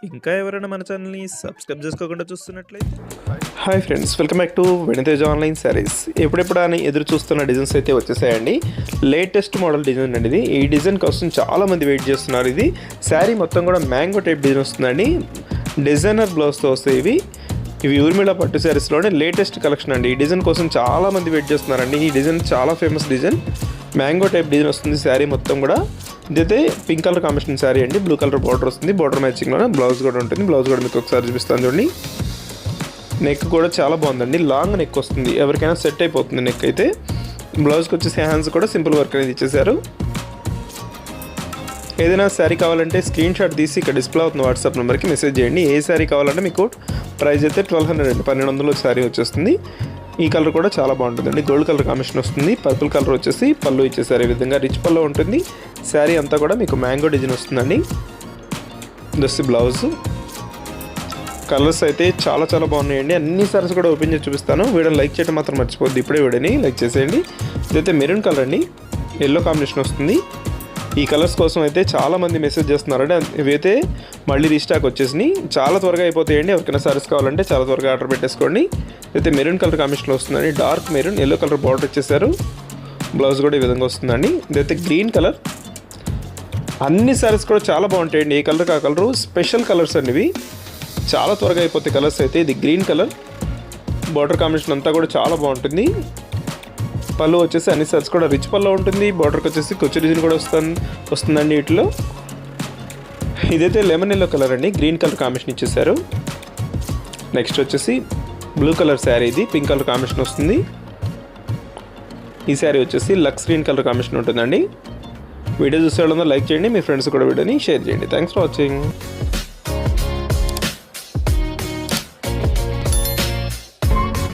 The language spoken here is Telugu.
ఇంకా ఎవరైనా మన ఛానల్‌ని సబ్స్క్రైబ్ చేసుకోకుండా చూస్తున్నట్లయితే hi friends, welcome back to వెనితేజ్ online saris. ఎప్పుడెప్పుడు అని ఎదురు చూస్తున్న డిజైన్స్ అయితే వచ్చేసాయండి. లేటెస్ట్ మోడల్ డిజైన్ అండి ఇది. ఈ డిజైన్ కోసం చాలామంది వెయిట్ చేస్తున్నారు. ఇది శారీ మొత్తం కూడా మ్యాంగో టైప్ డిజైన్ వస్తుందండి. డిజైనర్ బ్లౌజ్తో వస్తాయి ఇవి ఊర్మిళ పట్టు శారీస్లోనే లేటెస్ట్ కలెక్షన్ అండి. ఈ డిజైన్ కోసం చాలామంది వెయిట్ చేస్తున్నారండి. ఈ డిజైన్ చాలా famous design. Mango type design వస్తుంది శారీ మొత్తం కూడా. ఇదైతే పింక్ కలర్ కాంబినేషన్ శారీ అండి. బ్లూ కలర్ బార్డర్ వస్తుంది. బార్డర్ మ్యాచింగ్లోనే బ్లౌజ్ కూడా ఉంటుంది. బ్లౌజ్ కూడా మీకు ఒకసారి చూపిస్తాను చూడండి. నెక్ కూడా చాలా బాగుందండి. లాంగ్ నెక్ వస్తుంది, ఎవరికైనా సెట్ అయిపోతుంది నెక్ అయితే. బ్లౌజ్కి వచ్చేసి హ్యాండ్స్ కూడా సింపుల్ వర్క్ అనేది ఇచ్చేసారు. ఏదైనా శారీ కావాలంటే స్క్రీన్ షాట్ తీసి ఇక్కడ డిస్ప్లే అవుతుంది వాట్సాప్ నెంబర్కి మెసేజ్ చేయండి. ఏ శారీ కావాలంటే మీకు ప్రైస్ అయితే 1200 అండి, 1200 శారీ వచ్చేస్తుంది. ఈ కలర్ కూడా చాలా బాగుంటుందండి. గోల్డ్ కలర్ కాంబినేషన్ వస్తుంది. పర్పుల్ కలర్ వచ్చేసి పళ్ళు ఇచ్చేసారు. ఈ విధంగా రిచ్ పళ్ళు ఉంటుంది. శారీ అంతా కూడా మీకు మ్యాంగో డిజైన్ వస్తుందండి. దస్ బ్లౌజ్. కలర్స్ అయితే చాలా చాలా బాగున్నాయండి. అన్ని సారీస్ కూడా ఓపెన్ చేసి చూపిస్తాను. వీడియోని లైక్ చేయడం మాత్రం మర్చిపోద్ది. ఇప్పుడే వీడియోని లైక్ చేసేయండి. ఇదైతే మెరూన్ కలర్ అండి, ఎల్లో కాంబినేషన్ వస్తుంది. ఈ కలర్స్ కోసం అయితే చాలామంది మెసేజ్ చేస్తున్నారండి. ఇవైతే మళ్ళీ రీస్టాక్ వచ్చేసినాయి. చాలా త్వరగా అయిపోతాయండి. ఎవరికైనా సారీస్ కావాలంటే చాలా త్వరగా ఆర్డర్ పెట్టేసుకోండి. అయితే మెరూన్ కలర్ కాంబినేషన్లో వస్తుందండి. Dark maroon, yellow colour border ఇచ్చేసారు. బ్లౌజ్ కూడా ఈ విధంగా వస్తుందండి. ఇదైతే గ్రీన్ కలర్. అన్ని సారీస్ కూడా చాలా బాగుంటాయండి. ఏ కలర్ ఆ కలరు స్పెషల్ కలర్స్ అండి ఇవి. చాలా త్వరగా అయిపోతాయి కలర్స్ అయితే. ఇది గ్రీన్ కలర్. బార్డర్ కాంబినేషన్ అంతా కూడా చాలా బాగుంటుంది. పళ్ళు వచ్చేసి అన్ని సారీస్ కూడా రిచ్ పళ్ళు ఉంటుంది. బార్డర్కి వచ్చేసి కొచ్చి డిజైన్ కూడా వస్తుందండి వీటిలో. ఇదైతే లెమన్ ఎల్లో కలర్ అండి. గ్రీన్ కలర్ కాంబినేషన్ ఇచ్చేసారు. నెక్స్ట్ వచ్చేసి బ్లూ కలర్ శారీ. ఇది పింక్ కలర్ కాంబినేషన్ వస్తుంది. ఈ శారీ వచ్చేసి లక్స్ గ్రీన్ కలర్ కాంబినేషన్ ఉంటుందండి. వీడియో చూసే వాళ్ళందరూ లైక్ చేయండి. మీ ఫ్రెండ్స్ కూడా వీడియోని షేర్ చేయండి. Thanks for watching.